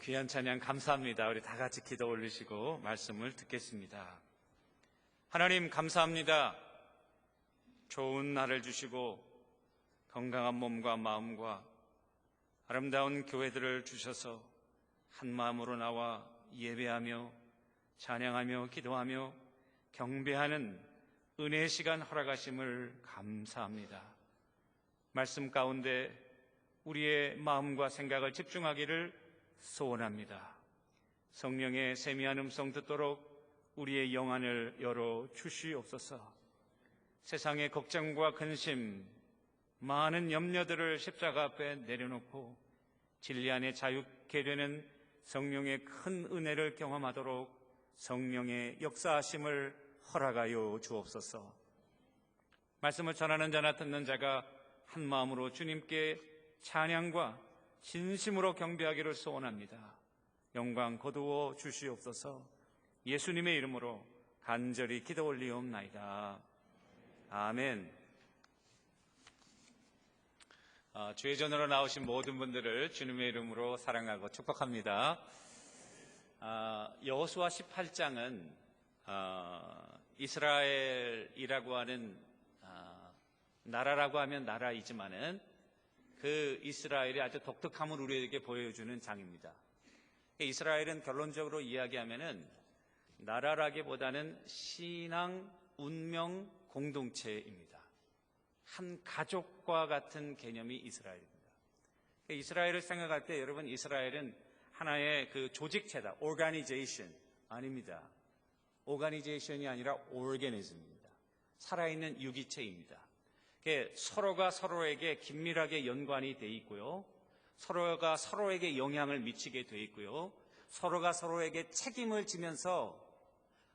귀한 찬양 감사합니다. 우리 다 같이 기도 올리시고 말씀을 듣겠습니다. 하나님 감사합니다. 좋은 날을 주시고 건강한 몸과 마음과 아름다운 교회들을 주셔서 한 마음으로 나와 예배하며 찬양하며 기도하며 경배하는 은혜의 시간 허락하심을 감사합니다. 말씀 가운데 우리의 마음과 생각을 집중하기를 소원합니다. 성령의 세미한 음성 듣도록 우리의 영안을 열어 주시옵소서. 세상의 걱정과 근심, 많은 염려들을 십자가 앞에 내려놓고 진리 안에 자유케 되는 성령의 큰 은혜를 경험하도록 성령의 역사하심을 허락하여 주옵소서. 말씀을 전하는 자나 듣는 자가 한 마음으로 주님께 찬양과 진심으로 경배하기를 소원합니다. 영광 거두어 주시옵소서. 예수님의 이름으로 간절히 기도 올리옵나이다. 아멘. 주의전으로 나오신 모든 분들을 주님의 이름으로 사랑하고 축복합니다. 여호수아 18장은 이스라엘이라고 하는 나라라고 하면 나라이지만은 그 이스라엘이 아주 독특함을 우리에게 보여주는 장입니다. 이스라엘은 결론적으로 이야기하면은 나라라기보다는 신앙, 운명, 공동체입니다. 한 가족과 같은 개념이 이스라엘입니다. 이스라엘을 생각할 때 여러분, 이스라엘은 하나의 그 조직체다. organization 아닙니다. organization이 아니라 organism입니다. 살아있는 유기체입니다. 서로가 서로에게 긴밀하게 연관이 돼 있고요. 서로가 서로에게 영향을 미치게 돼 있고요. 서로가 서로에게 책임을 지면서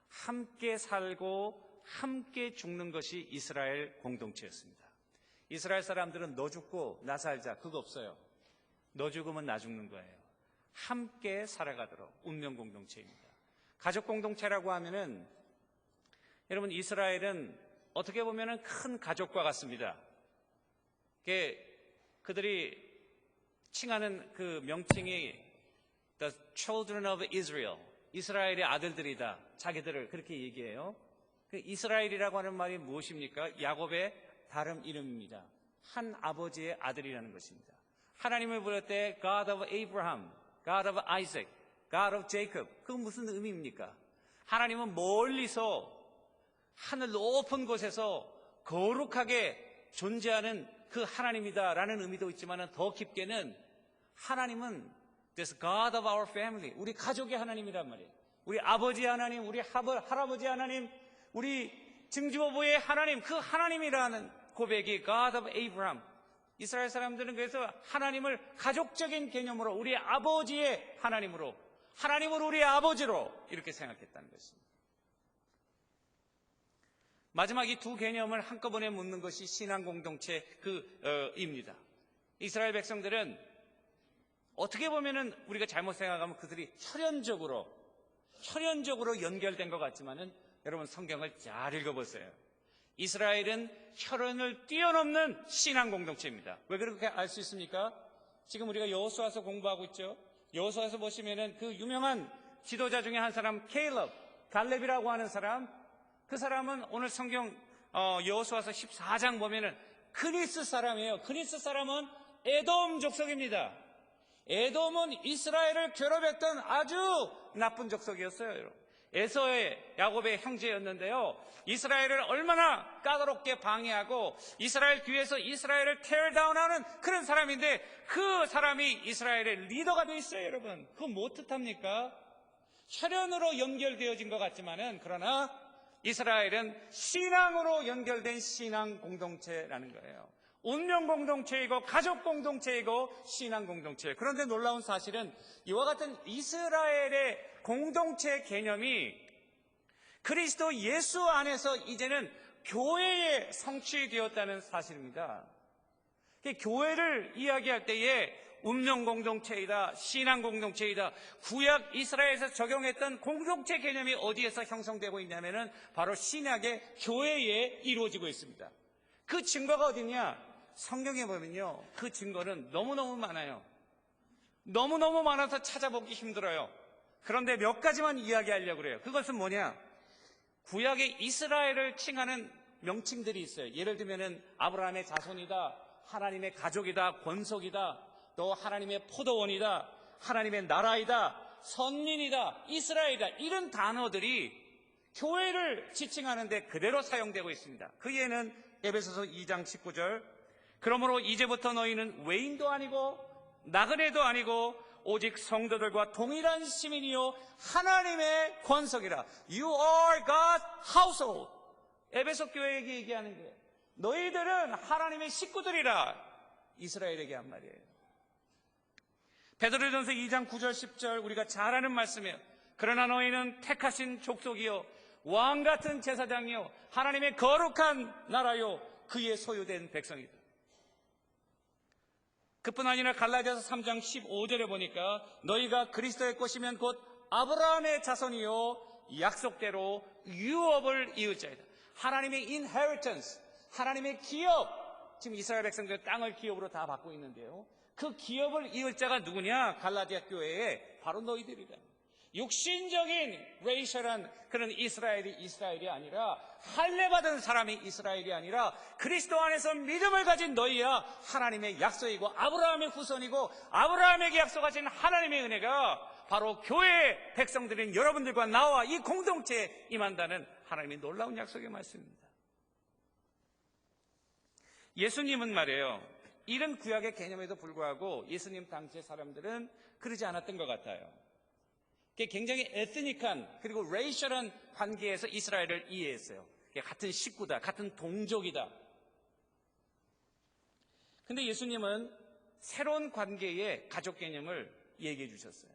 함께 살고 함께 죽는 것이 이스라엘 공동체였습니다. 이스라엘 사람들은 너 죽고 나 살자 그거 없어요. 너 죽으면 나 죽는 거예요. 함께 살아가도록 운명 공동체입니다. 가족 공동체라고 하면은 여러분, 이스라엘은 어떻게 보면은 큰 가족과 같습니다. 그들이 칭하는 그 명칭이 The Children of Israel, 이스라엘의 아들들이다. 자기들을 그렇게 얘기해요. 이스라엘이라고 하는 말이 무엇입니까? 야곱의 다른 이름입니다. 한 아버지의 아들이라는 것입니다. 하나님을 부를 때 God of Abraham, God of Isaac, God of Jacob, 그건 무슨 의미입니까? 하나님은 멀리서 하늘 높은 곳에서 거룩하게 존재하는 그 하나님이다라는 의미도 있지만 더 깊게는 하나님은 This God of our family, 우리 가족의 하나님이란 말이에요. 우리 아버지 하나님, 우리 할아버지 하나님, 우리 증조부의 하나님, 그 하나님이라는 고백이 God of Abraham. 이스라엘 사람들은 그래서 하나님을 가족적인 개념으로 우리 아버지의 하나님으로, 하나님을 우리 아버지로 이렇게 생각했다는 것입니다. 마지막 이 두 개념을 한꺼번에 묻는 것이 신앙 공동체입니다. 이스라엘 백성들은 어떻게 보면은 우리가 잘못 생각하면 그들이 혈연적으로 연결된 것 같지만은 여러분, 성경을 잘 읽어보세요. 이스라엘은 혈연을 뛰어넘는 신앙 공동체입니다. 왜 그렇게 알 수 있습니까? 지금 우리가 여호수아서 공부하고 있죠. 여호수아서 보시면은 그 유명한 지도자 중에 한 사람, 갈렙이라고 하는 사람, 그 사람은 오늘 성경 여호수아서 14장 보면은 그니스 사람이에요. 그니스 사람은 에돔 족속입니다. 에돔은 이스라엘을 괴롭혔던 아주 나쁜 족속이었어요, 여러분. 에서의 야곱의 형제였는데요. 이스라엘을 얼마나 까다롭게 방해하고 이스라엘 뒤에서 이스라엘을 teardown하는 그런 사람인데, 그 사람이 이스라엘의 리더가 되어 있어요, 여러분. 그건 뭐 뜻합니까? 혈연으로 연결되어진 것 같지만은, 그러나 이스라엘은 신앙으로 연결된 신앙 공동체라는 거예요. 운명 공동체이고 가족 공동체이고 신앙 공동체. 그런데 놀라운 사실은 이와 같은 이스라엘의 공동체 개념이 그리스도 예수 안에서 이제는 교회에 성취되었다는 사실입니다. 교회를 이야기할 때에 운명 공동체이다, 신앙 공동체이다, 구약 이스라엘에서 적용했던 공동체 개념이 어디에서 형성되고 있냐면은 바로 신약의 교회에 이루어지고 있습니다. 그 증거가 어디냐? 성경에 보면요, 그 증거는 너무너무 많아요. 너무너무 많아서 찾아보기 힘들어요. 그런데 몇 가지만 이야기하려고 그래요. 그것은 뭐냐? 구약의 이스라엘을 칭하는 명칭들이 있어요. 예를 들면은 아브라함의 자손이다, 하나님의 가족이다, 권속이다, 또 하나님의 포도원이다, 하나님의 나라이다, 선민이다, 이스라엘이다, 이런 단어들이 교회를 지칭하는데 그대로 사용되고 있습니다. 그 예는 에베소서 2장 19절, 그러므로 이제부터 너희는 외인도 아니고 나그네도 아니고 오직 성도들과 동일한 시민이요 하나님의 권속이라. You are God's household. 에베소 교회에게 얘기하는 거예요. 너희들은 하나님의 식구들이라. 이스라엘에게 한 말이에요. 베드로전서 2장 9절 10절 우리가 잘 아는 말씀이에요. 그러나 너희는 택하신 족속이요 왕같은 제사장이요 하나님의 거룩한 나라요 그의 소유된 백성이다. 그뿐 아니라 갈라디아서 3장 15절에 보니까 너희가 그리스도의 것이면 곧 아브라함의 자손이요 약속대로 유업을 이을 자이다. 하나님의 inheritance, 하나님의 기업, 지금 이스라엘 백성들 땅을 기업으로 다 받고 있는데요, 그 기업을 이을 자가 누구냐? 갈라디아 교회에 바로 너희들이다. 육신적인 레이셜한 그런 이스라엘이 아니라 할례받은 사람이 이스라엘이 아니라 그리스도 안에서 믿음을 가진 너희야 하나님의 약속이고 아브라함의 후손이고 아브라함에게 약속하신 하나님의 은혜가 바로 교회의 백성들인 여러분들과 나와 이 공동체에 임한다는 하나님의 놀라운 약속의 말씀입니다. 예수님은 말이에요, 이런 구약의 개념에도 불구하고 예수님 당시의 사람들은 그러지 않았던 것 같아요. 굉장히 에스닉한 그리고 레이셜한 관계에서 이스라엘을 이해했어요. 같은 식구다, 같은 동족이다. 근데 예수님은 새로운 관계의 가족 개념을 얘기해 주셨어요.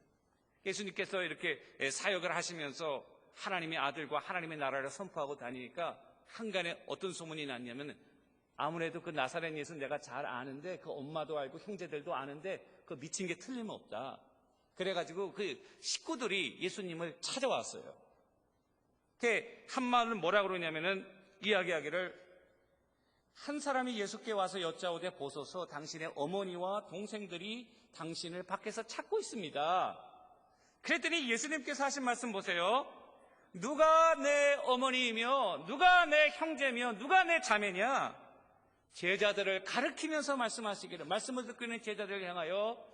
예수님께서 이렇게 사역을 하시면서 하나님의 아들과 하나님의 나라를 선포하고 다니니까 한간에 어떤 소문이 났냐면, 아무래도 그 나사렛 예수 내가 잘 아는데 그 엄마도 알고 형제들도 아는데 그 미친 게 틀림없다. 그래가지고 그 식구들이 예수님을 찾아왔어요. 한 말은 뭐라 그러냐면은 이야기하기를, 한 사람이 예수께 와서 여짜오되 보소서 당신의 어머니와 동생들이 당신을 밖에서 찾고 있습니다. 그랬더니 예수님께서 하신 말씀 보세요. 누가 내 어머니이며 누가 내 형제며 누가 내 자매냐? 제자들을 가르치면서 말씀하시기를, 말씀을 듣고 있는 제자들을 향하여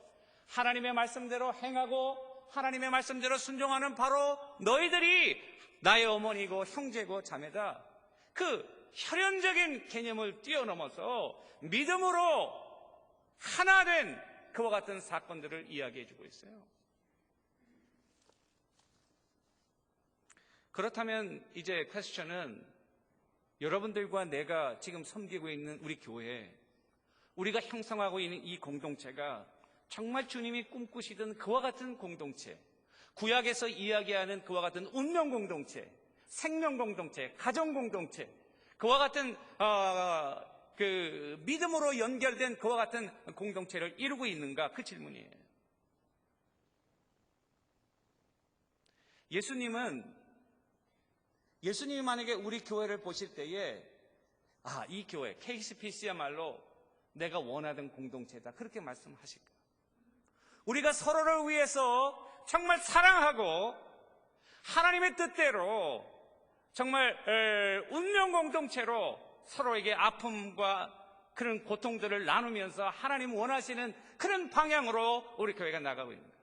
하나님의 말씀대로 행하고 하나님의 말씀대로 순종하는 바로 너희들이 나의 어머니고 형제고 자매다. 그 혈연적인 개념을 뛰어넘어서 믿음으로 하나 된 그와 같은 사건들을 이야기해 주고 있어요. 그렇다면 이제 퀘스천은, 여러분들과 내가 지금 섬기고 있는 우리 교회, 우리가 형성하고 있는 이 공동체가 정말 주님이 꿈꾸시던 그와 같은 공동체, 구약에서 이야기하는 그와 같은 운명 공동체, 생명 공동체, 가정 공동체, 그와 같은 그 믿음으로 연결된 그와 같은 공동체를 이루고 있는가? 그 질문이에요. 예수님이 만약에 우리 교회를 보실 때에 이 교회 KCPC야말로 내가 원하던 공동체다, 그렇게 말씀하실 거예요. 우리가 서로를 위해서 정말 사랑하고 하나님의 뜻대로 정말 운명 공동체로 서로에게 아픔과 그런 고통들을 나누면서 하나님 원하시는 그런 방향으로 우리 교회가 나가고 있는 거예요.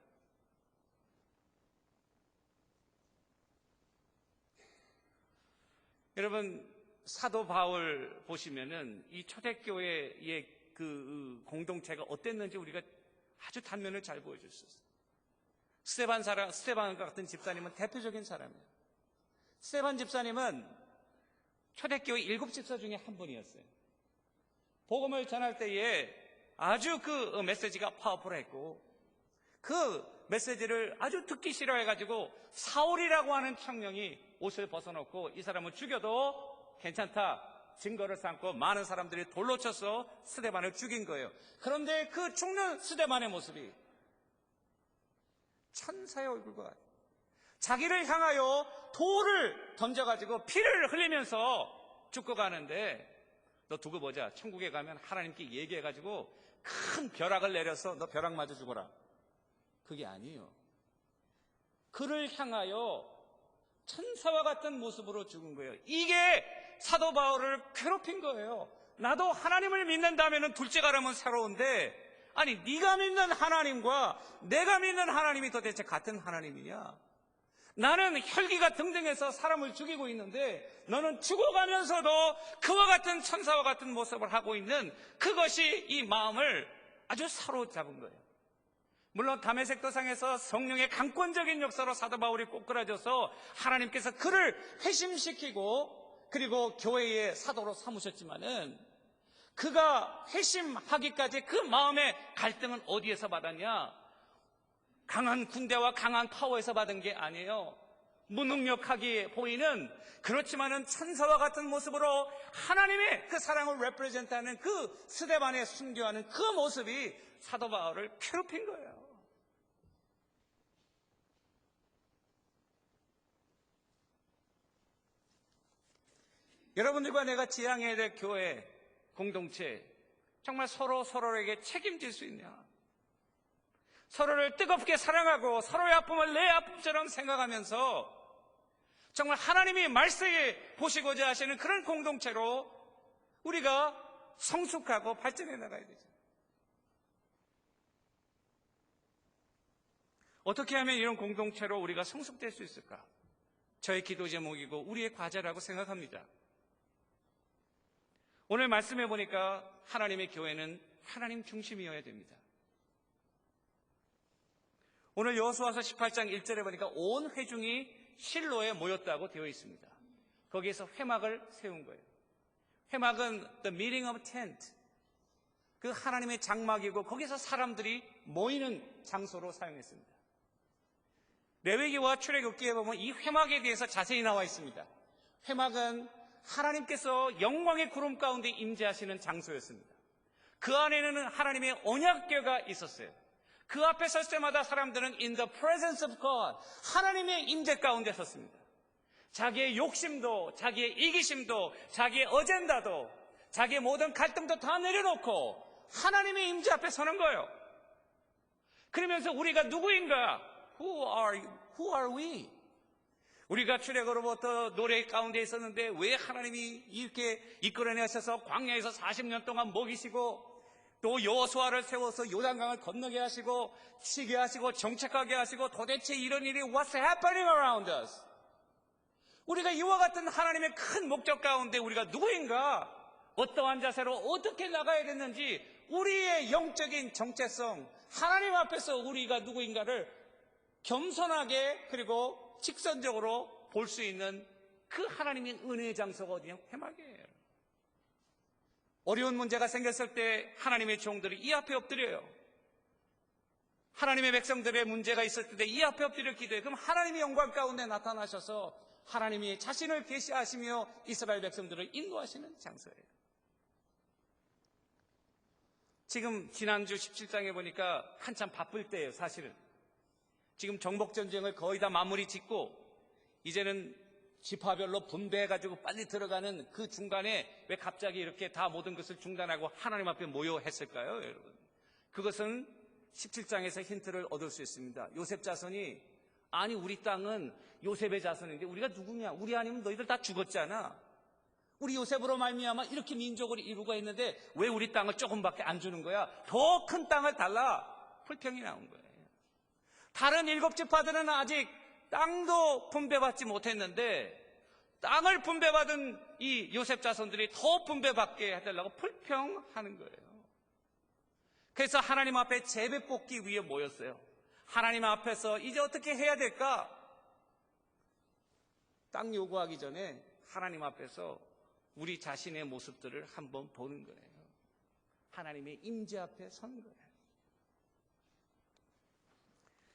여러분, 사도 바울 보시면은 이 초대교회의 그 공동체가 어땠는지 우리가 아주 단면을 잘 보여줄 수 있어요. 스데반과 같은 집사님은 대표적인 사람이에요. 스데반 집사님은 초대교회 7집사 중에 한 분이었어요. 복음을 전할 때에 아주 그 메시지가 파워풀했고, 그 메시지를 아주 듣기 싫어해가지고 사울이라고 하는 청년이 옷을 벗어놓고 이 사람을 죽여도 괜찮다 증거를 삼고 많은 사람들이 돌로 쳐서 스데반을 죽인 거예요. 그런데 그 죽는 스데반의 모습이 천사의 얼굴과 같아요. 자기를 향하여 돌을 던져가지고 피를 흘리면서 죽고 가는데, 너 두고 보자, 천국에 가면 하나님께 얘기해가지고 큰 벼락을 내려서 너 벼락 맞아 죽어라, 그게 아니에요. 그를 향하여 천사와 같은 모습으로 죽은 거예요. 이게 사도 바울을 괴롭힌 거예요. 나도 하나님을 믿는다면 둘째가라면 새로운데, 아니 네가 믿는 하나님과 내가 믿는 하나님이 도대체 같은 하나님이냐? 나는 혈기가 등등해서 사람을 죽이고 있는데 너는 죽어가면서도 그와 같은 천사와 같은 모습을 하고 있는, 그것이 이 마음을 아주 사로잡은 거예요. 물론 다메섹 도상에서 성령의 강권적인 역사로 사도 바울이 꼬꾸라져서 하나님께서 그를 회심시키고 그리고 교회의 사도로 삼으셨지만은, 그가 회심하기까지 그 마음의 갈등은 어디에서 받았냐? 강한 군대와 강한 파워에서 받은 게 아니에요. 무능력하게 보이는, 그렇지만은 천사와 같은 모습으로 하나님의 그 사랑을 레프레젠트하는 그 스데반에 순교하는 그 모습이 사도 바울을 괴롭힌 거예요. 여러분들과 내가 지향해야 될 교회 공동체, 정말 서로에게 책임질 수 있냐? 서로를 뜨겁게 사랑하고 서로의 아픔을 내 아픔처럼 생각하면서 정말 하나님이 말씀에 보시고자 하시는 그런 공동체로 우리가 성숙하고 발전해 나가야 되죠. 어떻게 하면 이런 공동체로 우리가 성숙될 수 있을까? 저의 기도 제목이고 우리의 과제라고 생각합니다. 오늘 말씀해 보니까 하나님의 교회는 하나님 중심이어야 됩니다. 오늘 여호수아서 18장 1절에 보니까 온 회중이 실로에 모였다고 되어 있습니다. 거기에서 회막을 세운 거예요. 회막은 the meeting of tent, 그 하나님의 장막이고 거기서 사람들이 모이는 장소로 사용했습니다. 레위기와 출애굽기에 보면 이 회막에 대해서 자세히 나와 있습니다. 회막은 하나님께서 영광의 구름 가운데 임재하시는 장소였습니다. 그 안에는 하나님의 언약궤가 있었어요. 그 앞에 설 때마다 사람들은 in the presence of God, 하나님의 임재 가운데 섰습니다. 자기의 욕심도, 자기의 이기심도, 자기의 어젠다도, 자기의 모든 갈등도 다 내려놓고 하나님의 임재 앞에 서는 거예요. 그러면서 우리가 누구인가? Who are we? 우리가 출애굽으로부터 노래 가운데 있었는데 왜 하나님이 이렇게 이끌어내셔서 광야에서 40년 동안 먹이시고 또 여호수아를 세워서 요단강을 건너게 하시고 치게 하시고 정착하게 하시고 도대체 이런 일이 What's happening around us? 우리가 이와 같은 하나님의 큰 목적 가운데 우리가 누구인가? 어떠한 자세로 어떻게 나가야 되는지 우리의 영적인 정체성, 하나님 앞에서 우리가 누구인가를 겸손하게 그리고 직선적으로 볼 수 있는 그 하나님의 은혜의 장소가 어디냐? 회막이에요. 어려운 문제가 생겼을 때 하나님의 종들이 이 앞에 엎드려요. 하나님의 백성들의 문제가 있을 때 이 앞에 엎드려 기도해요. 그럼 하나님의 영광 가운데 나타나셔서 하나님이 자신을 계시하시며 이스라엘 백성들을 인도하시는 장소예요. 지금 지난주 17장에 보니까 한참 바쁠 때예요. 사실은 지금 정복전쟁을 거의 다 마무리 짓고 이제는 지파별로 분배해가지고 빨리 들어가는 그 중간에 왜 갑자기 이렇게 다 모든 것을 중단하고 하나님 앞에 모여 했을까요, 여러분? 그것은 17장에서 힌트를 얻을 수 있습니다. 요셉 자손이, 아니 우리 땅은 요셉의 자손인데 우리가 누구냐? 우리 아니면 너희들 다 죽었잖아. 우리 요셉으로 말미암아 이렇게 민족을 이루고 했는데 왜 우리 땅을 조금밖에 안 주는 거야? 더 큰 땅을 달라. 불평이 나온 거예요. 다른 7지파들은 아직 땅도 분배받지 못했는데 땅을 분배받은 이 요셉 자손들이 더 분배받게 해달라고 불평하는 거예요. 그래서 하나님 앞에 제비 뽑기 위해 모였어요. 하나님 앞에서 이제 어떻게 해야 될까? 땅 요구하기 전에 하나님 앞에서 우리 자신의 모습들을 한번 보는 거예요. 하나님의 임재 앞에 선 거예요.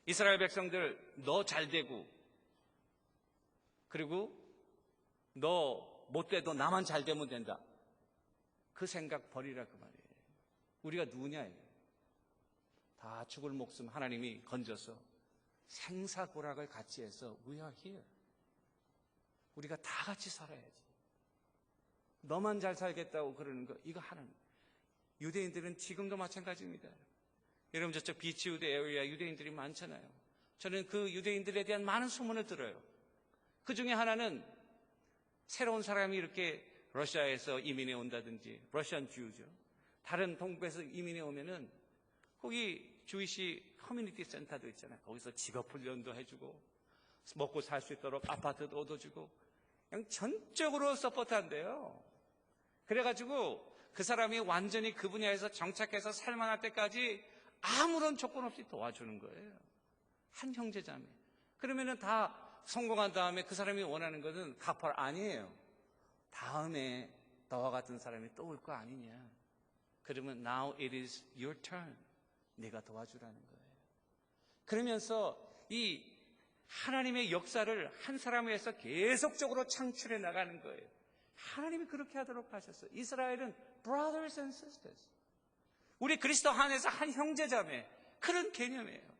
이스라엘 백성들, 너 잘되고 그리고 너 못돼도 나만 잘되면 된다. 그 생각 버리라 그 말이에요. 우리가 누구냐? 다 죽을 목숨 하나님이 건져서 생사고락을 같이 해서 We are here. 우리가 다 같이 살아야지. 너만 잘 살겠다고 그러는 거, 이거 하나님. 유대인들은 지금도 마찬가지입니다. 여러분 저쪽 비치우드 에어리아 유대인들이 많잖아요. 저는 그 유대인들에 대한 많은 소문을 들어요. 그 중에 하나는 새로운 사람이 이렇게 러시아에서 이민해 온다든지, 러시안 주죠. 다른 동북에서 이민해 오면은 거기 주이시 커뮤니티 센터도 있잖아요. 거기서 직업 훈련도 해주고 먹고 살 수 있도록 아파트도 얻어주고 그냥 전적으로 서포트한대요. 그래가지고 그 사람이 완전히 그 분야에서 정착해서 살만할 때까지 아무런 조건 없이 도와주는 거예요. 한 형제자매. 그러면은 다 성공한 다음에 그 사람이 원하는 것은 가팔 아니에요. 다음에 너와 같은 사람이 또 올 거 아니냐. 그러면 now it is your turn. 네가 도와주라는 거예요. 그러면서 이 하나님의 역사를 한 사람을 위해서 계속적으로 창출해 나가는 거예요. 하나님이 그렇게 하도록 하셨어요. 이스라엘은 brothers and sisters. 우리 그리스도 안에서 한 형제자매. 그런 개념이에요.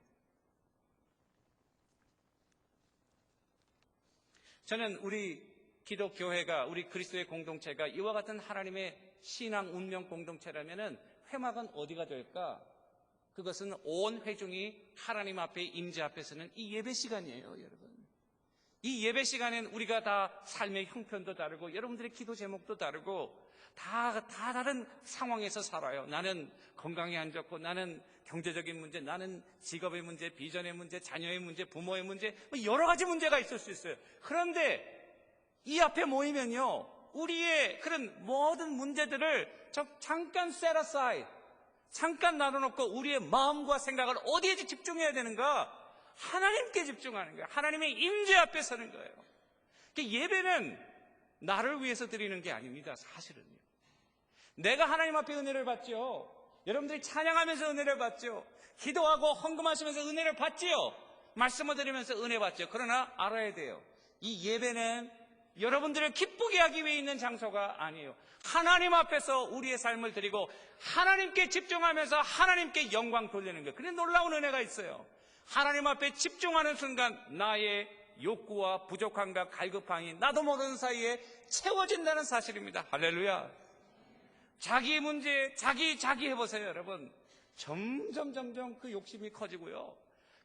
저는 우리 기독교회가, 우리 그리스도의 공동체가 이와 같은 하나님의 신앙 운명 공동체라면은 회막은 어디가 될까? 그것은 온 회중이 하나님 앞에 임재 앞에서는 이 예배 시간이에요, 여러분. 이 예배 시간엔 우리가 다 삶의 형편도 다르고 여러분들의 기도 제목도 다르고 다 다른 상황에서 살아요. 나는 건강이 안 좋고, 나는 경제적인 문제, 나는 직업의 문제, 비전의 문제, 자녀의 문제, 부모의 문제, 여러 가지 문제가 있을 수 있어요. 그런데 이 앞에 모이면요, 우리의 그런 모든 문제들을 잠깐 set aside, 잠깐 놔둬놓고 우리의 마음과 생각을 어디에 집중해야 되는가? 하나님께 집중하는 거예요. 하나님의 임재 앞에 서는 거예요. 예배는 나를 위해서 드리는 게 아닙니다, 사실은요. 내가 하나님 앞에 은혜를 받죠. 여러분들이 찬양하면서 은혜를 받죠. 기도하고 헌금하시면서 은혜를 받지요. 말씀을 드리면서 은혜 받죠. 그러나 알아야 돼요. 이 예배는 여러분들을 기쁘게 하기 위해 있는 장소가 아니에요. 하나님 앞에서 우리의 삶을 드리고 하나님께 집중하면서 하나님께 영광 돌리는 거예요. 그래 놀라운 은혜가 있어요. 하나님 앞에 집중하는 순간 나의 욕구와 부족함과 갈급함이 나도 모르는 사이에 채워진다는 사실입니다. 할렐루야. 자기 문제, 자기 해보세요, 여러분. 점점 그 욕심이 커지고요.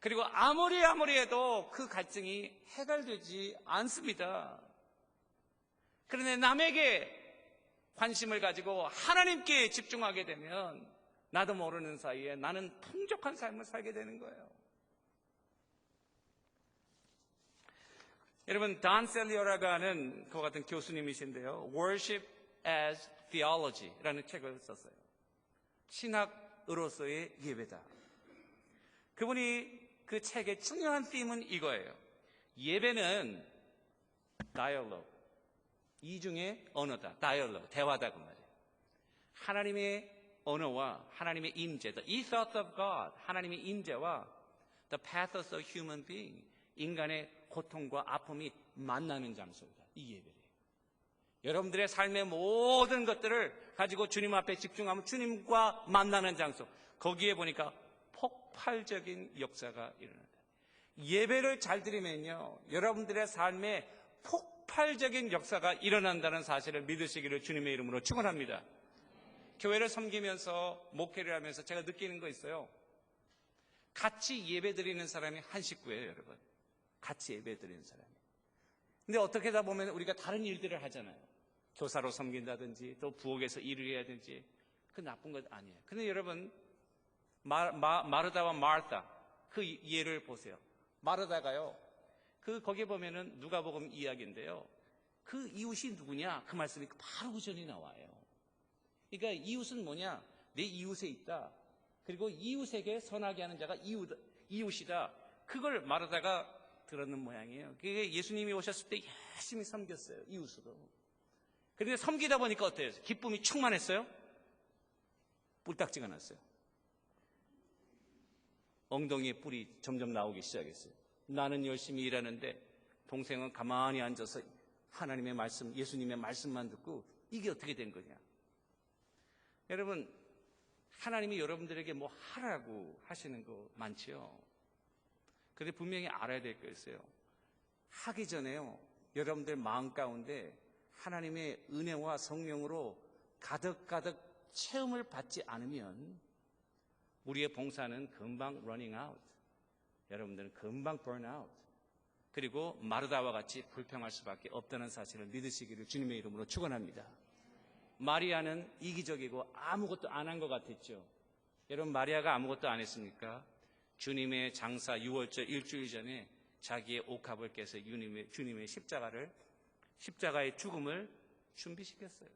그리고 아무리 해도 그 갈증이 해결되지 않습니다. 그런데 남에게 관심을 가지고 하나님께 집중하게 되면 나도 모르는 사이에 나는 풍족한 삶을 살게 되는 거예요. 여러분, 단 셀리어라고 하는 그와 같은 교수님이신데요, Worship as Theology라는 책을 썼어요. 신학으로서의 예배다. 그분이 그 책의 중요한 팀은 이거예요. 예배는 dialogue, 이중의 언어다. dialogue, 대화다 그 말이에요. 하나님의 언어와 하나님의 임재, the ethos of God, 하나님의 임재와 the pathos of human being, 인간의 고통과 아픔이 만나는 장소이다. 이 예배예요. 여러분들의 삶의 모든 것들을 가지고 주님 앞에 집중하면 주님과 만나는 장소, 거기에 보니까 폭발적인 역사가 일어난다. 예배를 잘 드리면요, 여러분들의 삶에 폭발적인 역사가 일어난다는 사실을 믿으시기를 주님의 이름으로 축원합니다. 교회를 섬기면서 목회를 하면서 제가 느끼는 거 있어요. 같이 예배 드리는 사람이 한 식구예요, 여러분. 같이 예배 드리는 사람이. 근데 어떻게 하다 보면 우리가 다른 일들을 하잖아요. 교사로 섬긴다든지 또 부엌에서 일을 해야 되는지. 그 나쁜 것 아니에요. 근데 여러분, 마르다와 마르타, 그 예를 보세요. 마르다가요, 거기에 보면은 누가복음 이야기인데요, 그 이웃이 누구냐? 그 말씀이 바로 그 전에 나와요. 그러니까 이웃은 뭐냐? 내 이웃에 있다. 그리고 이웃에게 선하게 하는 자가 이웃이다. 그걸 마르다가 들었는 모양이에요. 그게 예수님이 오셨을 때 열심히 섬겼어요, 이웃으로. 그런데 섬기다 보니까 어때요? 기쁨이 충만했어요? 뿔딱지가 났어요. 엉덩이에 뿔이 점점 나오기 시작했어요. 나는 열심히 일하는데 동생은 가만히 앉아서 하나님의 말씀, 예수님의 말씀만 듣고 이게 어떻게 된 거냐? 여러분, 하나님이 여러분들에게 뭐 하라고 하시는 거 많지요? 그런데 분명히 알아야 될 거 있어요. 하기 전에요, 여러분들 마음 가운데 하나님의 은혜와 성령으로 가득 체험을 받지 않으면 우리의 봉사는 금방 running out. 여러분들은 금방 burn out. 그리고 마르다와 같이 불평할 수밖에 없다는 사실을 믿으시기를 주님의 이름으로 축원합니다. 마리아는 이기적이고 아무것도 안 한 것 같았죠. 여러분, 마리아가 아무것도 안 했습니까? 주님의 장사 6월절 일주일 전에 자기의 옥합을 깨서 주님의 십자가의 죽음을 준비시켰어요.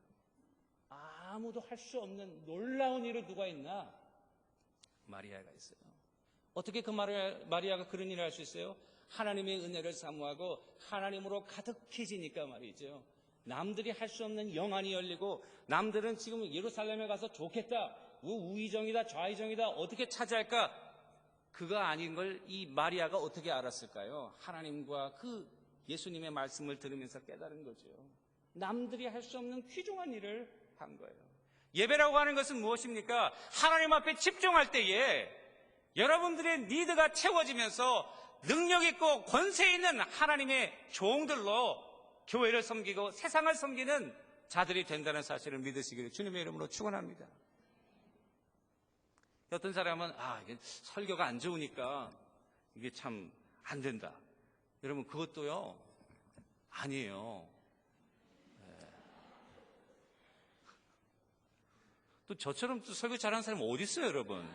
아무도 할 수 없는 놀라운 일을 누가 있나? 마리아가 있어요. 어떻게 그 마리아가 그런 일을 할 수 있어요? 하나님의 은혜를 사모하고 하나님으로 가득해지니까 말이죠. 남들이 할 수 없는 영안이 열리고, 남들은 지금 예루살렘에 가서 좋겠다, 우의정이다 좌의정이다 어떻게 차지할까, 그거 아닌 걸 이 마리아가 어떻게 알았을까요? 하나님과 그 예수님의 말씀을 들으면서 깨달은 거죠. 남들이 할 수 없는 귀중한 일을 한 거예요. 예배라고 하는 것은 무엇입니까? 하나님 앞에 집중할 때에 여러분들의 니드가 채워지면서 능력 있고 권세 있는 하나님의 종들로 교회를 섬기고 세상을 섬기는 자들이 된다는 사실을 믿으시기를 주님의 이름으로 축원합니다. 어떤 사람은 이게 설교가 안 좋으니까 이게 참 안 된다. 여러분, 그것도요 아니에요. 또 저처럼 또 설교 잘하는 사람 어디 있어요, 여러분?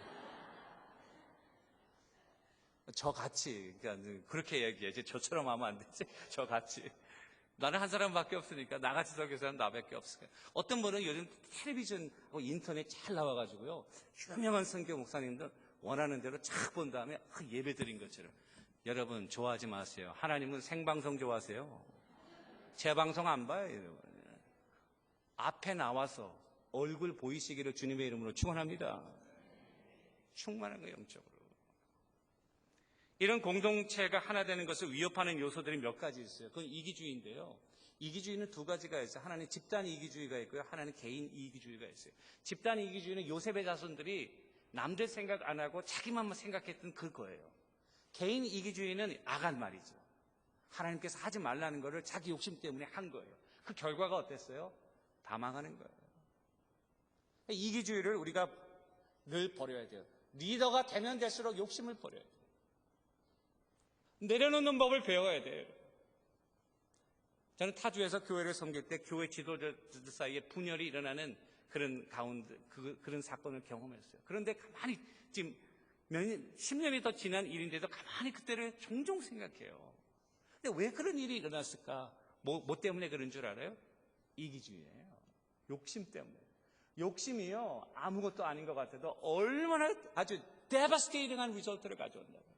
저같이, 그러니까 그렇게 얘기해. 저처럼 하면 안 되지. 저같이. 나는 한 사람밖에 없으니까, 나같이 설교사는 나밖에 없으니까. 어떤 분은 요즘 텔레비전, 인터넷 잘 나와가지고요, 유명한 선교 목사님들 원하는 대로 착 본 다음에 예배 드린 것처럼. 여러분, 좋아하지 마세요. 하나님은 생방송 좋아하세요. 재방송 안 봐요, 여러분. 앞에 나와서 얼굴 보이시기를 주님의 이름으로 축원합니다. 충만한 거, 영적으로. 이런 공동체가 하나 되는 것을 위협하는 요소들이 몇 가지 있어요. 그건 이기주의인데요. 이기주의는 두 가지가 있어요. 하나는 집단 이기주의가 있고요. 하나는 개인 이기주의가 있어요. 집단 이기주의는 요셉의 자손들이 남들 생각 안 하고 자기만 생각했던 그거예요. 개인 이기주의는 아간 말이죠. 하나님께서 하지 말라는 거를 자기 욕심 때문에 한 거예요. 그 결과가 어땠어요? 다 망하는 거예요. 이기주의를 우리가 늘 버려야 돼요. 리더가 되면 될수록 욕심을 버려야 돼요. 내려놓는 법을 배워야 돼요. 저는 타주에서 교회를 섬길 때 교회 지도자들 사이에 분열이 일어나는 그런 가운데 그런 사건을 경험했어요. 그런데 가만히 지금 10년이 더 지난 일인데도 가만히 그때를 종종 생각해요. 근데 왜 그런 일이 일어났을까? 뭐 때문에 그런 줄 알아요? 이기주의예요. 욕심 때문에. 욕심이요, 아무것도 아닌 것 같아도 얼마나 아주 데바스테이팅한 리절트를 가져온다고요.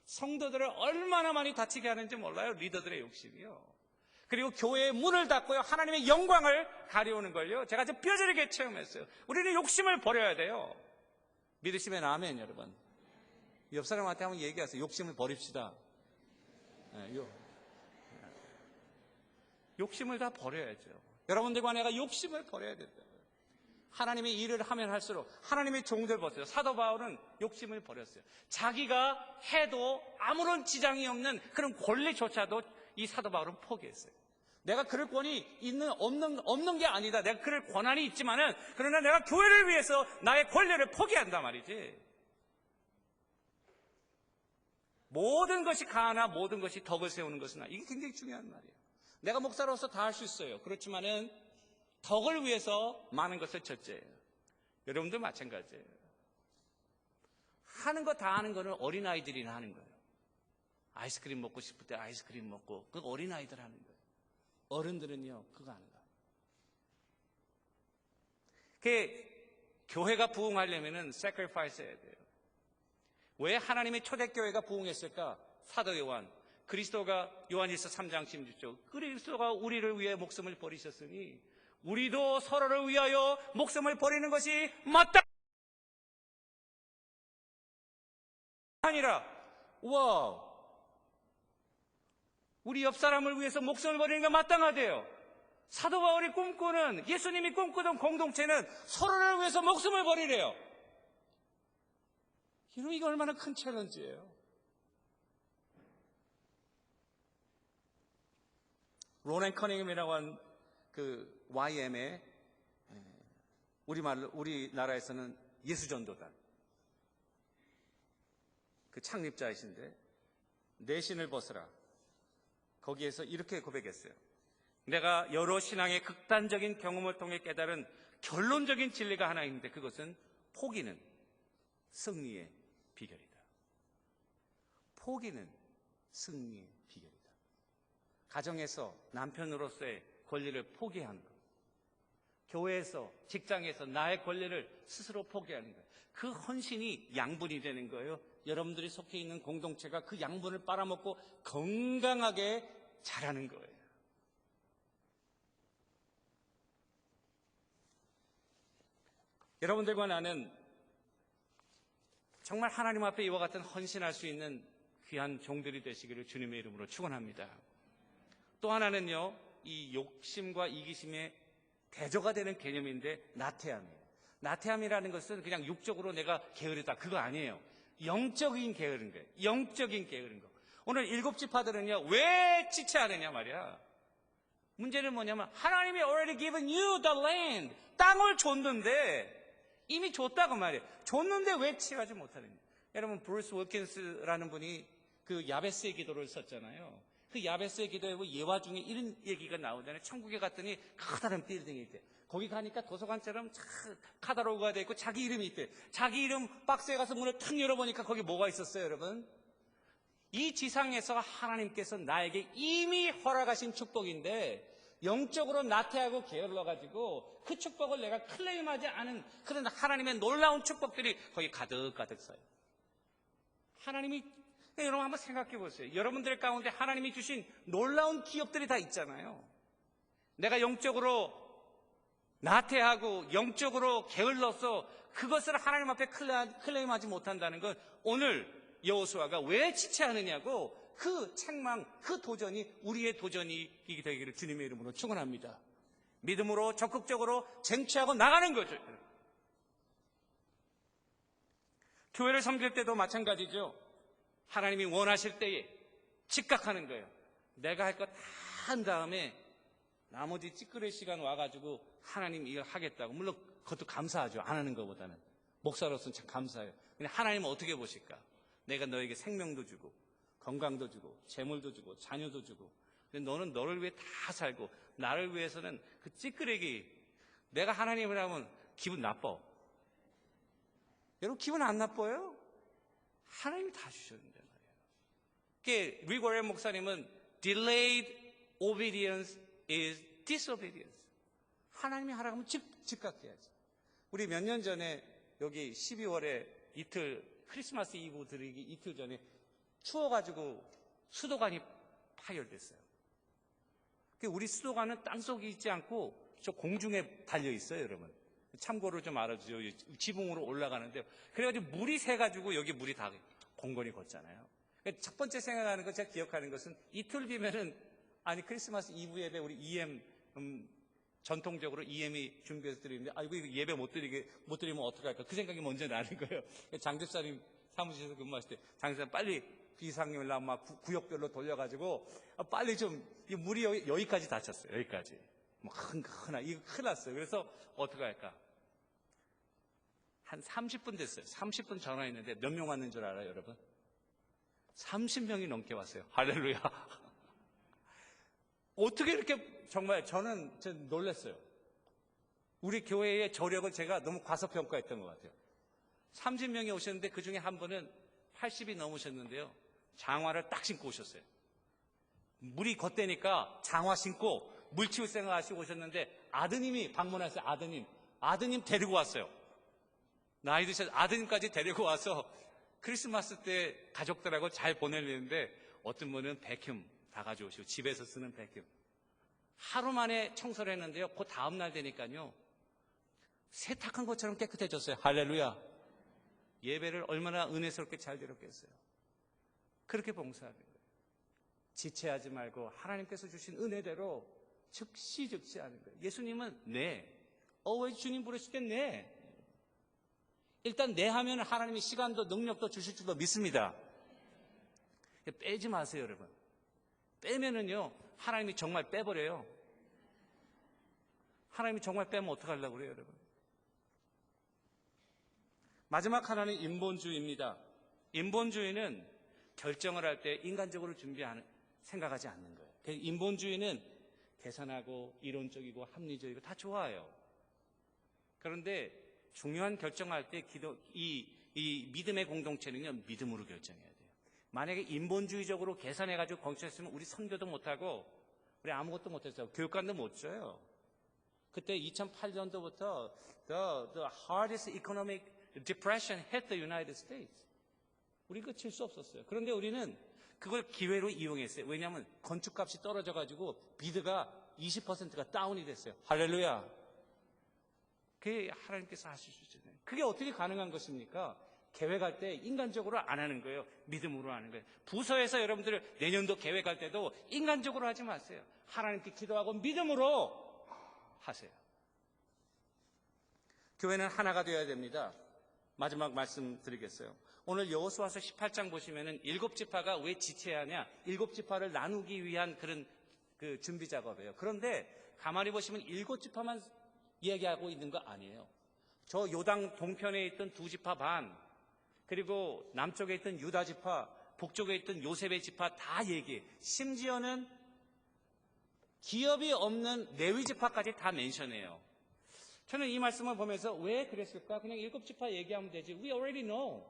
성도들을 얼마나 많이 다치게 하는지 몰라요, 리더들의 욕심이요. 그리고 교회의 문을 닫고요, 하나님의 영광을 가려오는 걸요, 제가 아주 뼈저리게 체험했어요. 우리는 욕심을 버려야 돼요. 믿으시면 아멘, 여러분. 옆 사람한테 한번 얘기하세요. 욕심을 버립시다. 욕심을 다 버려야죠. 여러분들과 내가 욕심을 버려야 된다. 하나님의 일을 하면 할수록 하나님의 종들 보세요. 사도 바울은 욕심을 버렸어요. 자기가 해도 아무런 지장이 없는 그런 권리조차도 이 사도 바울은 포기했어요. 내가 그럴 권이 없는 게 아니다. 내가 그럴 권한이 있지만은, 그러나 내가 교회를 위해서 나의 권리를 포기한단 말이지. 모든 것이 가하나 모든 것이 덕을 세우는 것은, 이게 굉장히 중요한 말이에요. 내가 목사로서 다 할 수 있어요. 그렇지만은 덕을 위해서 많은 것을 절제해요. 여러분도 마찬가지예요. 하는 거 다 하는 거는 어린아이들이나 하는 거예요. 아이스크림 먹고 싶을 때 아이스크림 먹고, 그거 어린아이들 하는 거예요. 어른들은요, 그거 하는 거예요. 교회가 부흥하려면은 sacrifice 해야 돼요. 왜 하나님의 초대교회가 부흥했을까? 사도 요한, 그리스도가 요한일서 3장 16절, 그리스도가 우리를 위해 목숨을 버리셨으니 우리도 서로를 위하여 목숨을 버리는 것이 마땅 아니라. 와, 우리 옆 사람을 위해서 목숨을 버리는 게 마땅하대요. 사도 바울이 꿈꾸는, 예수님이 꿈꾸던 공동체는 서로를 위해서 목숨을 버리래요. 이거 얼마나 큰 챌린지예요. 로렌 커닝햄이라고 하는 그 YM의, 우리나라에서는 예수전도단. 그 창립자이신데 내 신을 벗으라. 거기에서 이렇게 고백했어요. 내가 여러 신앙의 극단적인 경험을 통해 깨달은 결론적인 진리가 하나 있는데 그것은 포기는 승리의 비결이다. 포기는 승리의 비결이다. 가정에서 남편으로서의 권리를 포기하는 것, 교회에서, 직장에서 나의 권리를 스스로 포기하는 것, 그 헌신이 양분이 되는 거예요. 여러분들이 속해 있는 공동체가 그 양분을 빨아먹고 건강하게 자라는 거예요. 여러분들과 나는 정말 하나님 앞에 이와 같은 헌신할 수 있는 귀한 종들이 되시기를 주님의 이름으로 축원합니다. 또 하나는요, 이 욕심과 이기심의 대조가 되는 개념인데 나태함이에요. 나태함이라는 것은 그냥 육적으로 내가 게으르다 그거 아니에요. 영적인 게으른 거예요. 영적인 게으른 거. 오늘 일곱 지파들은요, 왜 지체하느냐 말이야. 문제는 뭐냐면 하나님이 already given you the land. 땅을 줬는데 이미 줬다고 말이에요. 줬는데 왜 취하지 못하느냐. 여러분, 브루스 윌킨스라는 분이 그 야베스의 기도를 썼잖아요. 그 야베스의 기도에 예화 중에 이런 얘기가 나오잖아요. 천국에 갔더니 커다란 빌딩이 있대. 거기 가니까 도서관처럼 카다로그가 돼 있고 자기 이름이 있대. 자기 이름 박스에 가서 문을 탁 열어보니까 거기 뭐가 있었어요, 여러분? 이 지상에서 하나님께서 나에게 이미 허락하신 축복인데 영적으로 나태하고 게을러가지고 그 축복을 내가 클레임하지 않은 그런 하나님의 놀라운 축복들이 거기 가득가득 써요. 하나님이, 여러분 한번 생각해 보세요. 여러분들 가운데 하나님이 주신 놀라운 기업들이 다 있잖아요. 내가 영적으로 나태하고 영적으로 게을러서 그것을 하나님 앞에 클레임하지 못한다는 건 오늘 여호수아가 왜 지체하느냐고 그 책망, 그 도전이 우리의 도전이 되기를 주님의 이름으로 축원합니다. 믿음으로 적극적으로 쟁취하고 나가는 거죠. 교회를 섬길 때도 마찬가지죠. 하나님이 원하실 때에 즉각하는 거예요. 내가 할 거 다 한 다음에 나머지 찌끄레 시간 와가지고 하나님 이거 하겠다고. 물론 그것도 감사하죠. 안 하는 것보다는. 목사로서는 참 감사해요. 근데 하나님은 어떻게 보실까? 내가 너에게 생명도 주고 건강도 주고 재물도 주고 자녀도 주고 근데 너는 너를 위해 다 살고 나를 위해서는 그 찌끄레기 내가 하나님을 하면 기분 나빠. 여러분 기분 안 나빠요? 하나님이 다 주셨는데 말이에요. 리고레 목사님은 delayed obedience is disobedience. 하나님이 하라고 하면 즉각해야지. 우리 몇 년 전에 여기 12월에 이틀 크리스마스 이브 드리기 이틀 전에 추워가지고 수도관이 파열됐어요. 우리 수도관은 땅속에 있지 않고 저 공중에 달려있어요, 여러분. 참고로 좀 알아주세요. 지붕으로 올라가는데 그래가지고 물이 새가지고 여기 물이 다 공건이 걷잖아요. 첫 번째 생각하는 것, 제가 기억하는 것은 이틀 뒤면은 크리스마스 이브 예배 우리 EM 전통적으로 EM이 준비해서 드리는데 이거 예배 못 드리면 어떡할까 그 생각이 먼저 나는 거예요. 장집사님 사무실에서 근무하실 때 장집사님 빨리 비상용을 막 구역별로 돌려가지고 빨리 좀 이 물이 여기까지 닫혔어요. 여기까지 이거 큰일 났어요. 그래서 어떡할까 한 30분 됐어요. 30분 전화했는데 몇 명 왔는 줄 알아요, 여러분? 30명이 넘게 왔어요. 할렐루야. 어떻게 이렇게 정말 저는 놀랐어요. 우리 교회의 저력을 제가 너무 과소평가했던 것 같아요. 30명이 오셨는데 그 중에 한 분은 80이 넘으셨는데요. 장화를 딱 신고 오셨어요. 물이 걷대니까 장화 신고 물치울 생각하시고 오셨는데 아드님이 방문했어요. 아드님 데리고 왔어요. 나이 드셔서 아드님까지 데리고 와서 크리스마스 때 가족들하고 잘 보내려는데 어떤 분은 백큐 다 가져오시고 집에서 쓰는 백큐 하루 만에 청소를 했는데요. 그 다음날 되니까요 세탁한 것처럼 깨끗해졌어요. 할렐루야. 예배를 얼마나 은혜스럽게 잘 드렸겠어요. 그렇게 봉사하는 거예요. 지체하지 말고 하나님께서 주신 은혜대로 즉시 하는 거예요. 예수님은 네. 왜 주님 부르실 땐 네. 일단 네 하면 하나님이 시간도 능력도 주실 줄도 믿습니다. 빼지 마세요, 여러분. 빼면은요, 하나님이 정말 빼버려요. 하나님이 정말 빼면 어떡하려고 그래요, 여러분? 마지막 하나는 인본주의입니다. 인본주의는 결정을 할 때 인간적으로 생각하지 않는 거예요. 인본주의는 계산하고 이론적이고 합리적이고 다 좋아요. 그런데 중요한 결정할 때 이 믿음의 공동체는요, 믿음으로 결정해야 돼요. 만약에 인본주의적으로 계산해가지고 결정했으면 우리 선교도 못하고 우리 아무것도 못했어요. 교육관도 못 줘요. 그때 2008년도부터 the hardest economic depression hit the United States. 우리 그거 칠 수 없었어요. 그런데 우리는 그걸 기회로 이용했어요. 왜냐하면 건축값이 떨어져가지고 비드가 20%가 다운이 됐어요. 할렐루야. 그게 하나님께서 하실 수 있잖아요. 그게 어떻게 가능한 것입니까? 계획할 때 인간적으로 안 하는 거예요. 믿음으로 하는 거예요. 부서에서 여러분들 내년도 계획할 때도 인간적으로 하지 마세요. 하나님께 기도하고 믿음으로 하세요. 교회는 하나가 되어야 됩니다. 마지막 말씀 드리겠어요. 오늘 여호수아서 18장 보시면은 7지파가 왜 지체하냐? 7지파를 나누기 위한 그런 그 준비 작업이에요. 그런데 가만히 보시면 7지파만 이야기하고 있는 거 아니에요. 저 요당 동편에 있던 2지파 반, 그리고 남쪽에 있던 유다 지파, 북쪽에 있던 요셉의 지파 다 얘기해. 심지어는 기업이 없는 레위 지파까지 다 멘션해요. 저는 이 말씀을 보면서 왜 그랬을까? 그냥 7지파 얘기하면 되지. We already know.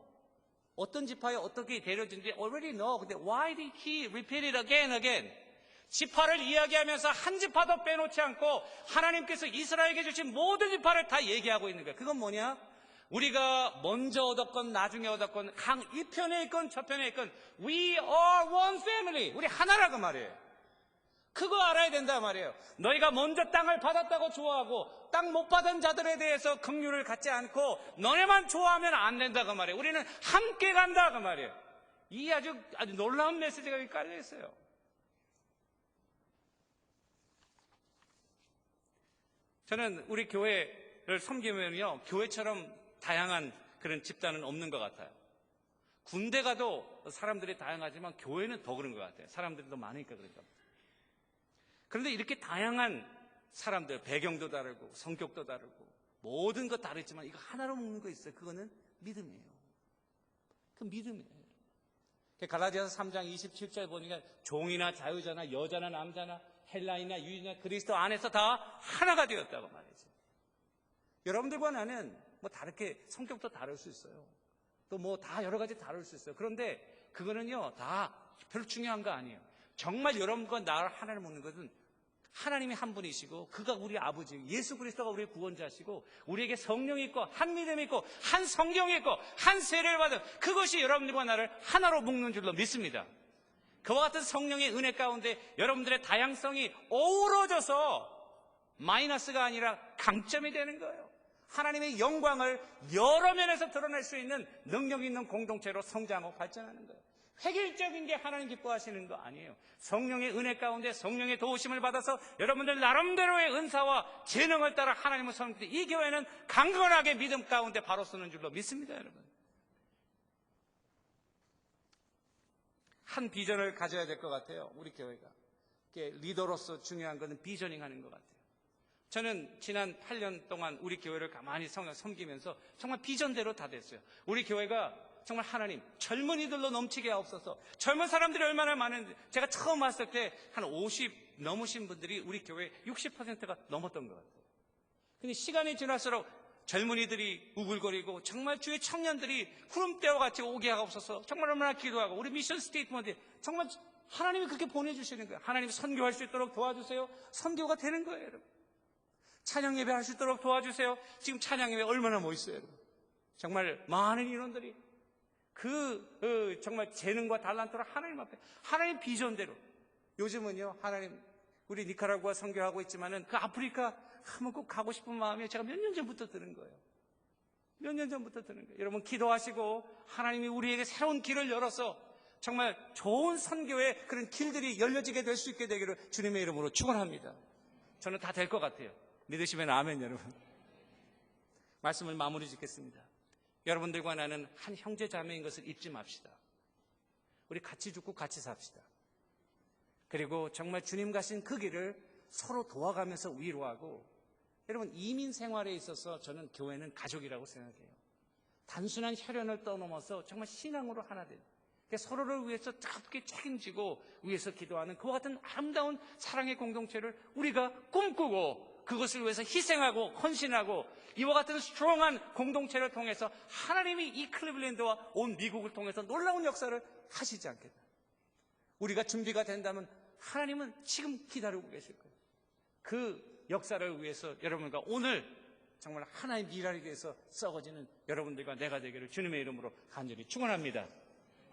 어떤 지파에 어떻게 데려진지 already know. 근데 why did he repeat it again and again? 지파를 이야기하면서 한 지파도 빼놓지 않고 하나님께서 이스라엘에게 주신 모든 지파를 다 얘기하고 있는 거예요. 그건 뭐냐? 우리가 먼저 얻었건 나중에 얻었건 강 이 편에 있건 저 편에 있건 We are one family. 우리 하나라고 말이에요. 그거 알아야 된다 말이에요. 너희가 먼저 땅을 받았다고 좋아하고 땅 못 받은 자들에 대해서 긍휼을 갖지 않고 너네만 좋아하면 안 된다고 말이에요. 우리는 함께 간다고 말이에요. 이 아주 놀라운 메시지가 여기 깔려 있어요. 저는 우리 교회를 섬기면요, 교회처럼 다양한 그런 집단은 없는 것 같아요. 군대 가도 사람들이 다양하지만 교회는 더 그런 것 같아요. 사람들이 더 많으니까 그런가. 그런데 이렇게 다양한 사람들, 배경도 다르고 성격도 다르고 모든 것 다르지만 이거 하나로 묶는 거 있어요. 그거는 믿음이에요. 그 믿음이에요. 갈라디아서 3장 27절 보니까 종이나 자유자나 여자나 남자나 헬라인이나 유대인이나 그리스도 안에서 다 하나가 되었다고 말이죠. 여러분들과 나는 뭐 다르게 성격도 다를 수 있어요. 또 뭐 다 여러 가지 다를 수 있어요. 그런데 그거는요 다 별로 중요한 거 아니에요. 정말 여러분과 나를 하나를 묻는 것은 하나님이 한 분이시고 그가 우리 아버지 예수 그리스도가 우리의 구원자시고 우리에게 성령이 있고 한 믿음이 있고 한 성경이 있고 한 세례를 받은 그것이 여러분들과 나를 하나로 묶는 줄로 믿습니다. 그와 같은 성령의 은혜 가운데 여러분들의 다양성이 어우러져서 마이너스가 아니라 강점이 되는 거예요. 하나님의 영광을 여러 면에서 드러낼 수 있는 능력 있는 공동체로 성장하고 발전하는 거예요. 획일적인 게 하나님 기뻐하시는 거 아니에요. 성령의 은혜 가운데 성령의 도우심을 받아서 여러분들 나름대로의 은사와 재능을 따라 하나님을 섬기는 이 교회는 강건하게 믿음 가운데 바로 서는 줄로 믿습니다, 여러분. 한 비전을 가져야 될 것 같아요, 우리 교회가. 리더로서 중요한 것은 비저닝 하는 것 같아요. 저는 지난 8년 동안 우리 교회를 가만히 섬기면서 정말 비전대로 다 됐어요. 우리 교회가 정말 하나님 젊은이들로 넘치게 하옵소서. 젊은 사람들이 얼마나 많은지 제가 처음 왔을 때 한 50 넘으신 분들이 우리 교회 60%가 넘었던 것 같아요. 근데 시간이 지날수록 젊은이들이 우글거리고 정말 주의 청년들이 구름대와 같이 오게 하옵소서. 정말 얼마나 기도하고 우리 미션 스테이트먼트 정말 하나님이 그렇게 보내주시는 거예요. 하나님 선교할 수 있도록 도와주세요. 선교가 되는 거예요, 여러분. 찬양 예배 할 수 있도록 도와주세요. 지금 찬양 예배 얼마나 멋있어요, 여러분. 정말 많은 인원들이 정말 재능과 달란트로 하나님 앞에 하나님 비전대로 요즘은요 하나님 우리 니카라구아 선교하고 있지만은 그 아프리카 한번 꼭 가고 싶은 마음이 제가 몇 년 전부터 드는 거예요. 몇 년 전부터 드는 거예요. 여러분 기도하시고 하나님이 우리에게 새로운 길을 열어서 정말 좋은 선교의 그런 길들이 열려지게 될 수 있게 되기를 주님의 이름으로 축원합니다. 저는 다 될 것 같아요. 믿으시면 아멘. 여러분 말씀을 마무리 짓겠습니다. 여러분들과 나는 한 형제 자매인 것을 잊지 맙시다. 우리 같이 죽고 같이 삽시다. 그리고 정말 주님 가신 그 길을 서로 도와가면서 위로하고 여러분 이민 생활에 있어서 저는 교회는 가족이라고 생각해요. 단순한 혈연을 떠넘어서 정말 신앙으로 하나 되는, 서로를 위해서 뜨겁게 책임지고 위해서 기도하는 그와 같은 아름다운 사랑의 공동체를 우리가 꿈꾸고 그것을 위해서 희생하고 헌신하고 이와 같은 스트롱한 공동체를 통해서 하나님이 이 클리블랜드와 온 미국을 통해서 놀라운 역사를 하시지 않겠나. 우리가 준비가 된다면 하나님은 지금 기다리고 계실 거예요. 그 역사를 위해서 여러분과 오늘 정말 하나의 미랄에 대해서 썩어지는 여러분들과 내가 되기를 주님의 이름으로 간절히 축원합니다.